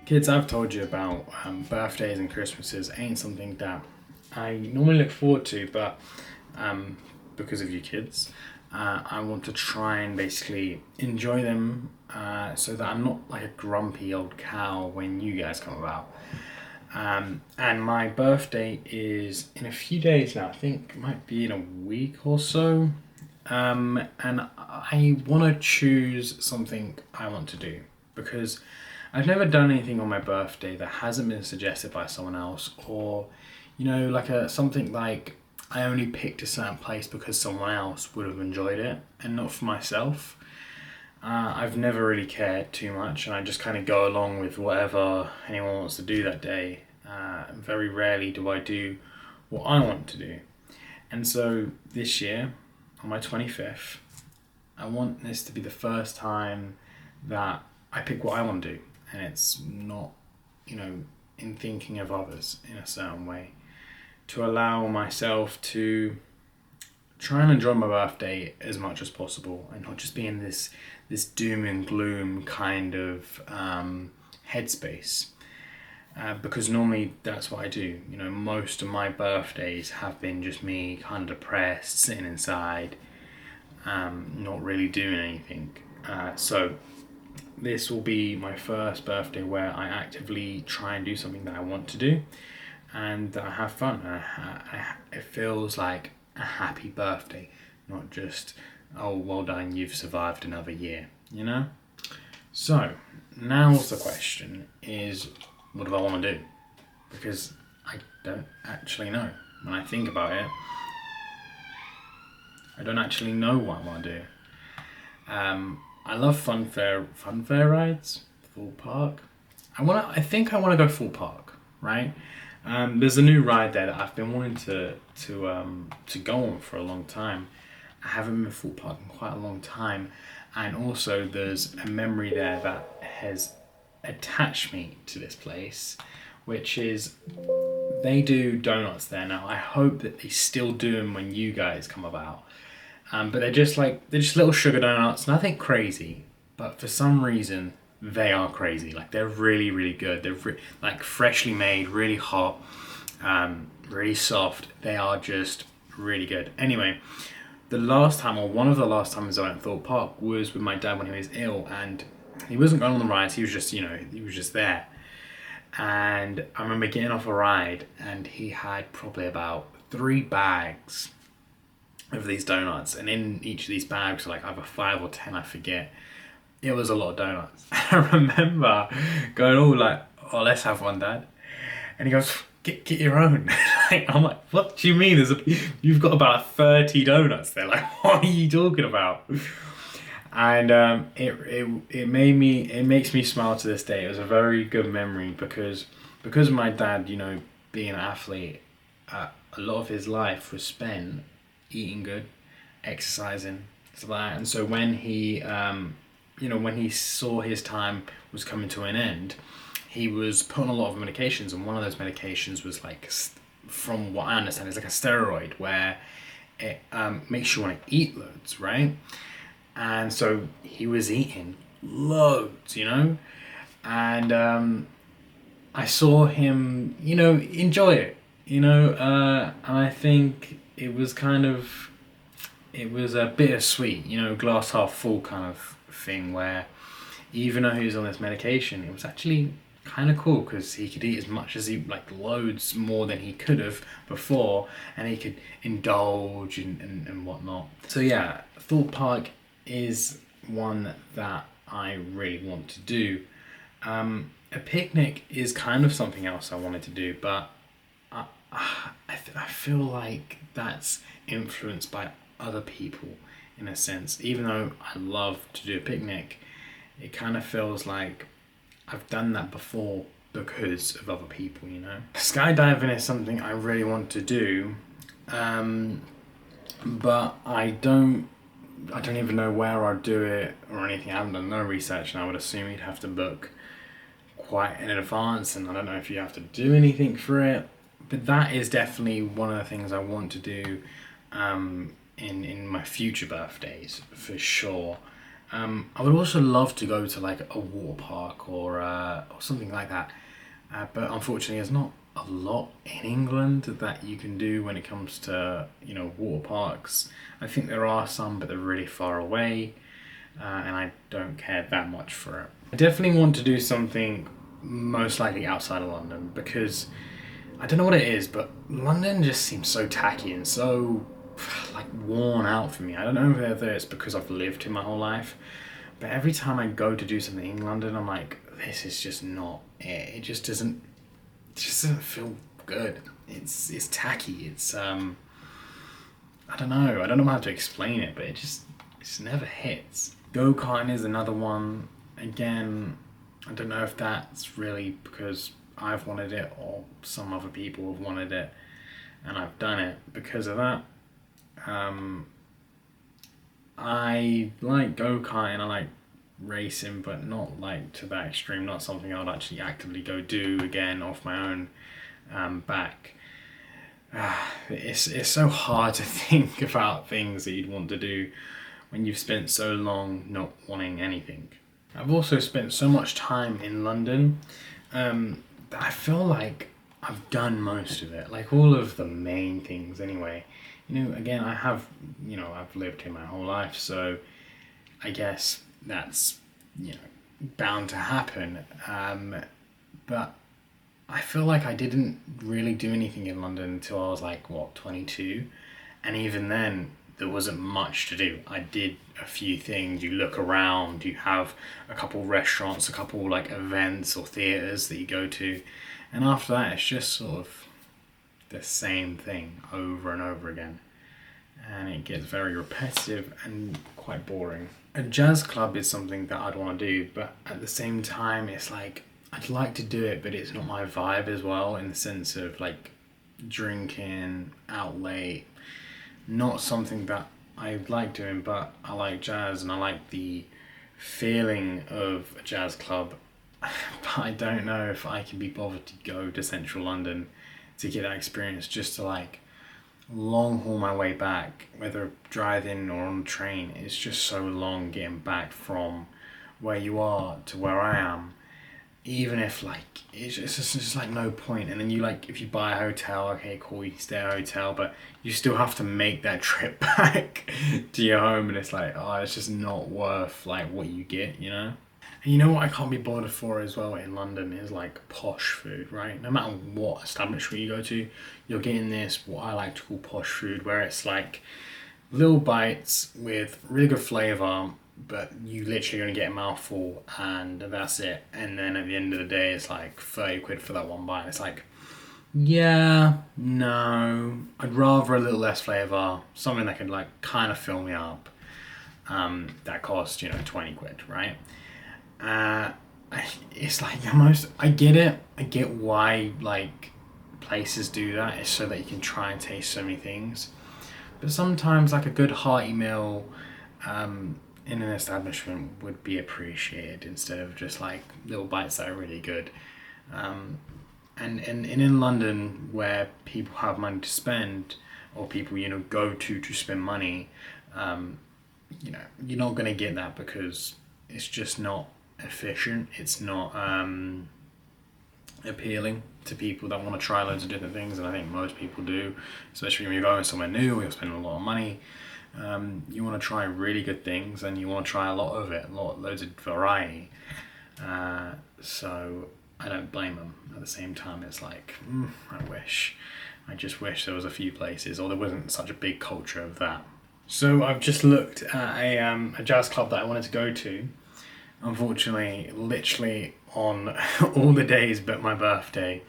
Kids, I've told you about birthdays and Christmases ain't something that I normally look forward to, but um, because of you kids, I want to try and basically enjoy them so that I'm not like a grumpy old cow when you guys come about. And my birthday is in a few days now. I think it might be in a week or so. And I want to choose something I want to do because I've never done anything on my birthday that hasn't been suggested by someone else, or like a something like I only picked a certain place because someone else would have enjoyed it and not for myself. I've never really cared too much, and I just kind of go along with whatever anyone wants to do that day. Very rarely do I do what I want to do. And so this year, on my 25th, I want this to be the first time that I pick what I want to do. And it's not, in thinking of others in a certain way. To allow myself to try and enjoy my birthday as much as possible and not just be in this doom and gloom kind of headspace. Because normally that's what I do. Most of my birthdays have been just me kind of depressed, sitting inside, not really doing anything. So this will be my first birthday where I actively try and do something that I want to do and that I have fun. It feels like a happy birthday, not just, oh, well done, you've survived another year. So, now's the question is, what do I want to do? Because I don't actually know. When I think about it, I don't actually know what I want to do. I love fun fair rides, Thorpe Park. I think I want to go Thorpe Park, right? There's a new ride there that I've been wanting to go on for a long time. I haven't been to Thorpe Park in quite a long time, and also there's a memory there that has attached me to this place, which is they do donuts there now. I hope that they still do them when you guys come about. But they're just little sugar donuts, nothing crazy. But for some reason, they are crazy. Like they're really really good. They're like freshly made, really hot, really soft. They are just really good. Anyway, the last time, or one of the last times I went to Thorpe Park was with my dad when he was ill, and he wasn't going on the rides. He was just, he was just there. And I remember getting off a ride, and he had probably about 3 bags of these donuts, and in each of these bags, like either 5 or 10, I forget. It was a lot of donuts. I remember going, oh, like, oh, let's have one, Dad. And he goes, get your own. I'm like, what do you mean? You've got about 30 donuts there. Like, what are you talking about? And it makes me smile to this day. It was a very good memory because my dad, being an athlete, a lot of his life was spent eating good, exercising, stuff like that. And so when he saw his time was coming to an end, he was put on a lot of medications, and one of those medications was like, from what I understand, it's like a steroid where it makes you want to eat loads, right? And so he was eating loads. And I saw him, enjoy it. And I think it was a bittersweet, glass half full kind of thing where even though he was on this medication, it was actually kind of cool because he could eat as much as like loads more than he could have before, and he could indulge and whatnot. So yeah, Thorpe Park is one that I really want to do. A picnic is kind of something else I wanted to do, but I feel like that's influenced by other people in a sense. Even though I love to do a picnic, it kind of feels like I've done that before because of other people. Skydiving is something I really want to do, but I don't even know where I'd do it or anything. I haven't done no research, and I would assume you'd have to book quite in advance, and I don't know if you have to do anything for it. But that is definitely one of the things I want to do in my future birthdays for sure. I would also love to go to like a water park or something like that. But unfortunately, there's not a lot in England that you can do when it comes to, water parks. I think there are some, but they're really far away, and I don't care that much for it. I definitely want to do something most likely outside of London because I don't know what it is, but London just seems so tacky and so like worn out for me. I don't know whether it's because I've lived here my whole life, but every time I go to do something in London, I'm like, this is just not it. It just doesn't feel good. It's tacky. I don't know. I don't know how to explain it, but it just never hits. Go-karting is another one. Again, I don't know if that's really because I've wanted it or some other people have wanted it and I've done it because of that. Um, I like go-karting, I like racing, but not like to that extreme, not something I'd actually actively go do again off my own back. It's so hard to think about things that you'd want to do when you've spent so long not wanting anything. I've also spent so much time in London that I feel like I've done most of it, like all of the main things anyway. Again, I've lived here my whole life, so I guess that's, bound to happen. But I feel like I didn't really do anything in London until I was like, what, 22? And even then, there wasn't much to do. I did a few things. You look around, you have a couple restaurants, a couple like events or theatres that you go to. And after that, it's just sort of the same thing over and over again. And it gets very repetitive and quite boring. A jazz club is something that I'd want to do, but at the same time, it's like I'd like to do it, but it's not my vibe as well, in the sense of like drinking out late. Not something that I like doing, but I like jazz and I like the feeling of a jazz club. But I don't know if I can be bothered to go to central London to get that experience just to like long haul my way back, whether driving or on the train. It's just so long getting back from where you are to where I am. Even if like it's just like no point. And then you like if you buy a hotel, okay, cool, you can stay at a hotel, but you still have to make that trip back to your home, and it's like, oh, it's just not worth like what you get. And you know what I can't be bothered for as well in London is like posh food, right? No matter what establishment you go to, you're getting this, what I like to call posh food, where it's like little bites with really good flavour, but you literally only get a mouthful and that's it. And then at the end of the day, it's like 30 quid for that one bite. It's like, yeah, no, I'd rather a little less flavour, something that could like kind of fill me up. That costs 20 quid, right? Uh, it's like almost, I get it. I get why like places do that. It's so that you can try and taste so many things. But sometimes like a good hearty meal in an establishment would be appreciated instead of just like little bites that are really good. And in London where people have money to spend or people go to spend money, you're not going to get that because it's just not efficient. It's not appealing to people that want to try loads of different things, and I think most people do, especially when you're going somewhere new or you're spending a lot of money. You want to try really good things and you want to try a lot of it, loads of variety. So I don't blame them. At the same time, it's like, I just wish there was a few places, or there wasn't such a big culture of that. So I've just looked at a jazz club that I wanted to go to. Unfortunately, literally on all the days but my birthday,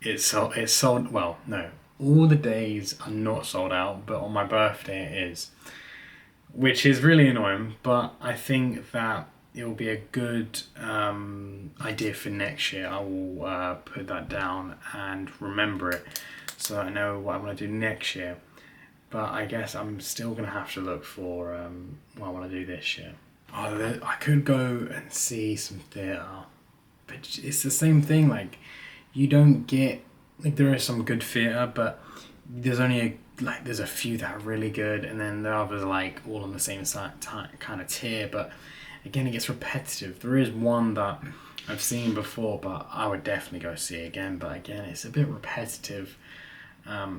it's sold. Well, no, all the days are not sold out, but on my birthday it is, which is really annoying. But I think that it will be a good idea for next year. I will put that down and remember it so that I know what I want to do next year. But I guess I'm still going to have to look for what I want to do this year. I could go and see some theatre, but it's the same thing. Like, you don't get, like, there is some good theatre, but there's only a like there's a few that are really good, and then the others are like all on the same kind of tier. But again, it gets repetitive. There is one that I've seen before, but I would definitely go see it again. But again, it's a bit repetitive,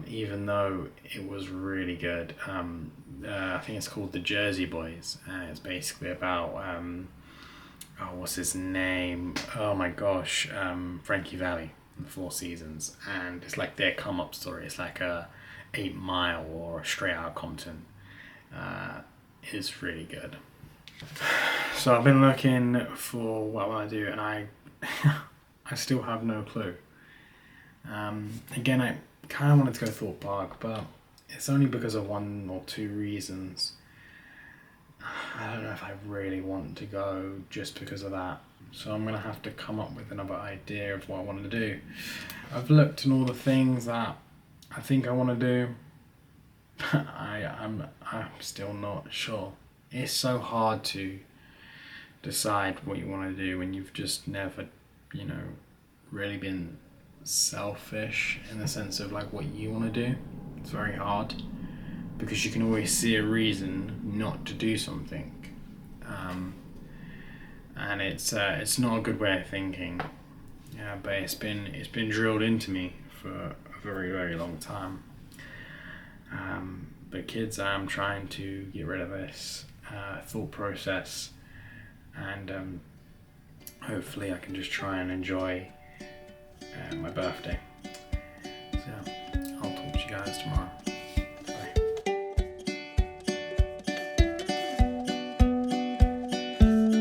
even though it was really good. I think it's called The Jersey Boys, and it's basically about what's his name? Oh my gosh, Frankie Valli, the Four Seasons, and it's like their come up story. It's like a 8 Mile or Straight Outta Compton. It's really good. So I've been looking for what I want to do, and I still have no clue. Again, I kind of wanted to go Thorpe Park, but it's only because of one or two reasons. I don't know if I really want to go just because of that. So I'm going to have to come up with another idea of what I want to do. I've looked at all the things that I think I want to do. I'm still not sure. It's so hard to decide what you want to do when you've just never, really been selfish in the sense of like what you want to do. It's very hard because you can always see a reason not to do something, and it's not a good way of thinking. Yeah, but it's been drilled into me for a very, very long time. But kids, I'm trying to get rid of this thought process, and hopefully I can just try and enjoy my birthday. So I'll talk to you guys tomorrow.